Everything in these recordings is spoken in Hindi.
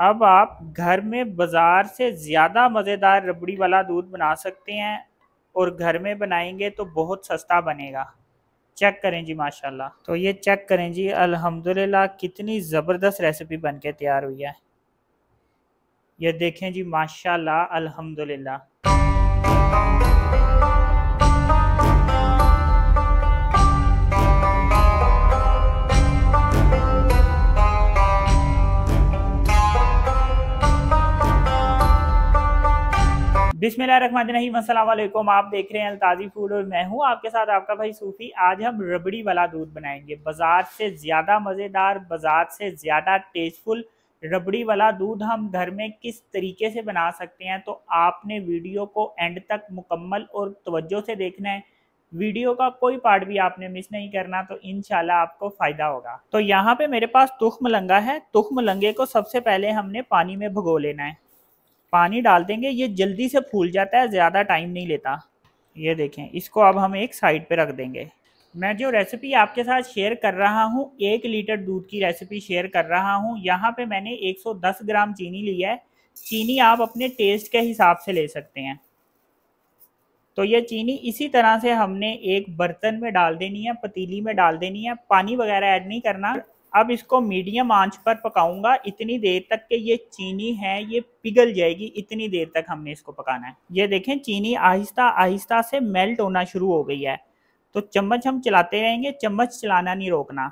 अब आप घर में बाज़ार से ज़्यादा मज़ेदार रबड़ी वाला दूध बना सकते हैं और घर में बनाएंगे तो बहुत सस्ता बनेगा। चेक करें जी माशाल्लाह। तो ये चेक करें जी, अल्हम्दुलिल्लाह कितनी ज़बरदस्त रेसिपी बन के तैयार हुई है। ये देखें जी माशाल्लाह अल्हम्दुलिल्लाह। बिस्मिल्लाहिर्रहमानिर्रहीम, अस्सलाम वालेकुम। आप देख रहे हैं अल्ताज़ी फूड और मैं हूं आपके साथ आपका भाई सूफ़ी। आज हम रबड़ी वाला दूध बनाएंगे, बाज़ार से ज़्यादा मज़ेदार, बाज़ार से ज़्यादा टेस्टफुल रबड़ी वाला दूध हम घर में किस तरीके से बना सकते हैं। तो आपने वीडियो को एंड तक मुकम्मल और तवज्जो से देखना है। वीडियो का कोई पार्ट भी आपने मिस नहीं करना, तो इंशाल्लाह आपको फ़ायदा होगा। तो यहाँ पे मेरे पास तुख्म लंगा है। तुख्म लंगे को सबसे पहले हमने पानी में भिगो लेना है। पानी डाल देंगे, ये जल्दी से फूल जाता है, ज़्यादा टाइम नहीं लेता। ये देखें, इसको अब हम एक साइड पे रख देंगे। मैं जो रेसिपी आपके साथ शेयर कर रहा हूँ, 1 लीटर दूध की रेसिपी शेयर कर रहा हूँ। यहाँ पे मैंने 110 ग्राम चीनी ली है। चीनी आप अपने टेस्ट के हिसाब से ले सकते हैं। तो ये चीनी इसी तरह से हमने एक बर्तन में डाल देनी है, पतीली में डाल देनी है, पानी वगैरह ऐड नहीं करना। अब इसको मीडियम आंच पर पकाऊंगा इतनी देर तक कि ये चीनी है ये पिघल जाएगी। इतनी देर तक हमने इसको पकाना है। ये देखें, चीनी आहिस्ता आहिस्ता से मेल्ट होना शुरू हो गई है। तो चम्मच हम चलाते रहेंगे, चम्मच चलाना नहीं रोकना।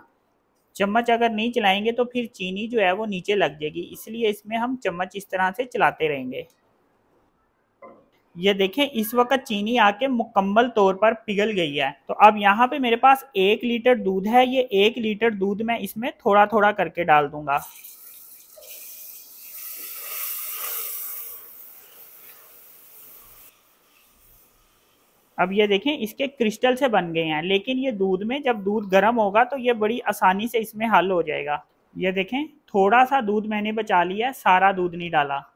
चम्मच अगर नहीं चलाएंगे तो फिर चीनी जो है वो नीचे लग जाएगी, इसलिए इसमें हम चम्मच इस तरह से चलाते रहेंगे। ये देखें, इस वक्त चीनी आके मुकम्मल तौर पर पिघल गई है। तो अब यहाँ पे मेरे पास 1 लीटर दूध है। ये 1 लीटर दूध मैं इसमें थोड़ा थोड़ा करके डाल दूंगा। अब ये देखें, इसके क्रिस्टल से बन गए हैं, लेकिन ये दूध में जब दूध गर्म होगा तो ये बड़ी आसानी से इसमें हल हो जाएगा। ये देखें, थोड़ा सा दूध मैंने बचा लिया है, सारा दूध नहीं डाला।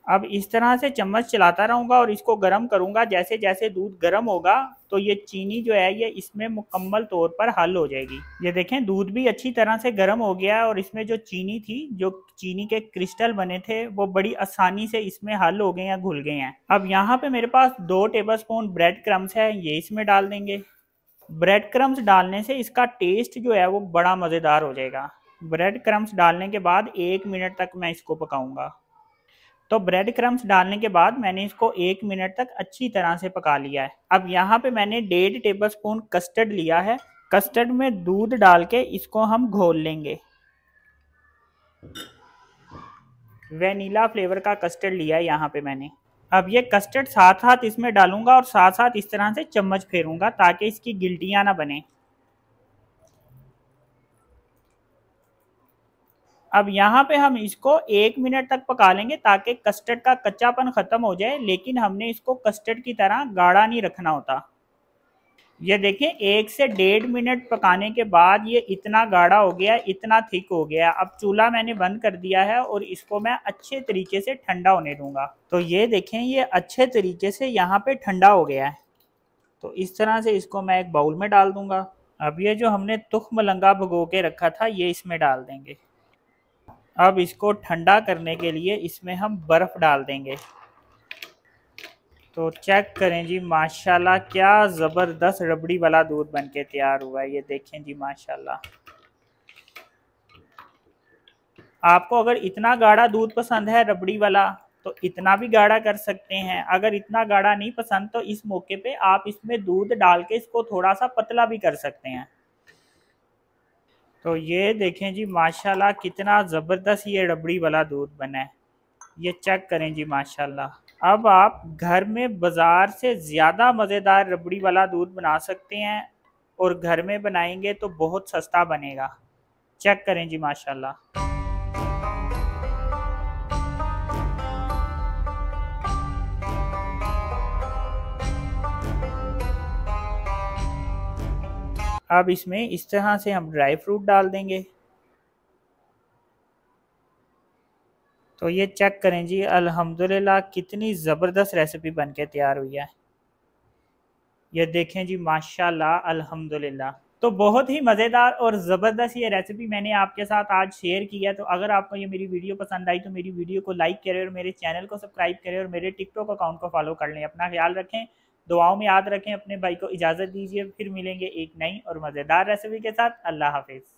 अब इस तरह से चम्मच चलाता रहूँगा और इसको गर्म करूँगा। जैसे जैसे दूध गर्म होगा तो ये चीनी जो है ये इसमें मुकम्मल तौर पर हल हो जाएगी। ये देखें, दूध भी अच्छी तरह से गर्म हो गया है और इसमें जो चीनी थी, जो चीनी के क्रिस्टल बने थे, वो बड़ी आसानी से इसमें हल हो गए हैं, घुल गए हैं। अब यहाँ पे मेरे पास 2 टेबलस्पून ब्रेड क्रम्स है, ये इसमें डाल देंगे। ब्रेड क्रम्स डालने से इसका टेस्ट जो है वो बड़ा मज़ेदार हो जाएगा। ब्रेड क्रम्स डालने के बाद 1 मिनट तक मैं इसको पकाऊंगा। तो ब्रेड क्रम्स डालने के बाद मैंने इसको 1 मिनट तक अच्छी तरह से पका लिया है। अब यहाँ पे मैंने 1.5 टेबलस्पून कस्टर्ड लिया है। कस्टर्ड में दूध डाल के इसको हम घोल लेंगे। वेनिला फ्लेवर का कस्टर्ड लिया है यहाँ पे मैंने। अब ये कस्टर्ड साथ साथ इसमें डालूंगा और साथ साथ इस तरह से चम्मच फेरूंगा ताकि इसकी गिल्टियाँ ना बने। अब यहाँ पे हम इसको 1 मिनट तक पका लेंगे ताकि कस्टर्ड का कच्चापन ख़त्म हो जाए, लेकिन हमने इसको कस्टर्ड की तरह गाढ़ा नहीं रखना होता। ये देखें, 1 से 1.5 मिनट पकाने के बाद ये इतना गाढ़ा हो गया, इतना थिक हो गया। अब चूल्हा मैंने बंद कर दिया है और इसको मैं अच्छे तरीके से ठंडा होने दूंगा। तो ये देखें, ये अच्छे तरीके से यहाँ पे ठंडा हो गया है। तो इस तरह से इसको मैं एक बाउल में डाल दूंगा। अब ये जो हमने तुख्म लंगा भिगो के रखा था ये इसमें डाल देंगे। अब इसको ठंडा करने के लिए इसमें हम बर्फ़ डाल देंगे। तो चेक करें जी माशाल्लाह, क्या ज़बरदस्त रबड़ी वाला दूध बन के तैयार हुआ है। ये देखें जी माशाल्लाह। आपको अगर इतना गाढ़ा दूध पसंद है रबड़ी वाला तो इतना भी गाढ़ा कर सकते हैं। अगर इतना गाढ़ा नहीं पसंद तो इस मौके पे आप इसमें दूध डाल के इसको थोड़ा सा पतला भी कर सकते हैं। तो ये देखें जी माशाल्लाह, कितना ज़बरदस्त ये रबड़ी वाला दूध बना है। ये चेक करें जी माशाल्लाह। अब आप घर में बाज़ार से ज़्यादा मज़ेदार रबड़ी वाला दूध बना सकते हैं और घर में बनाएंगे तो बहुत सस्ता बनेगा। चेक करें जी माशाल्लाह। अब इसमें इस तरह से हम ड्राई फ्रूट डाल देंगे। तो ये चेक करें जी, अल्हम्दुलिल्लाह कितनी ज़बरदस्त रेसिपी बन के तैयार हुई है। ये देखें जी माशाल्लाह अल्हम्दुलिल्लाह। तो बहुत ही मज़ेदार और ज़बरदस्त ये रेसिपी मैंने आपके साथ आज शेयर की है। तो अगर आपको ये मेरी वीडियो पसंद आई तो मेरी वीडियो को लाइक करें और मेरे चैनल को सब्सक्राइब करें और मेरे टिकटॉक अकाउंट को फॉलो कर लें। अपना ख्याल रखें, दुआओं में याद रखें, अपने भाई को इजाज़त दीजिए। फिर मिलेंगे एक नई और मज़ेदार रेसिपी के साथ। अल्लाह हाफिज़।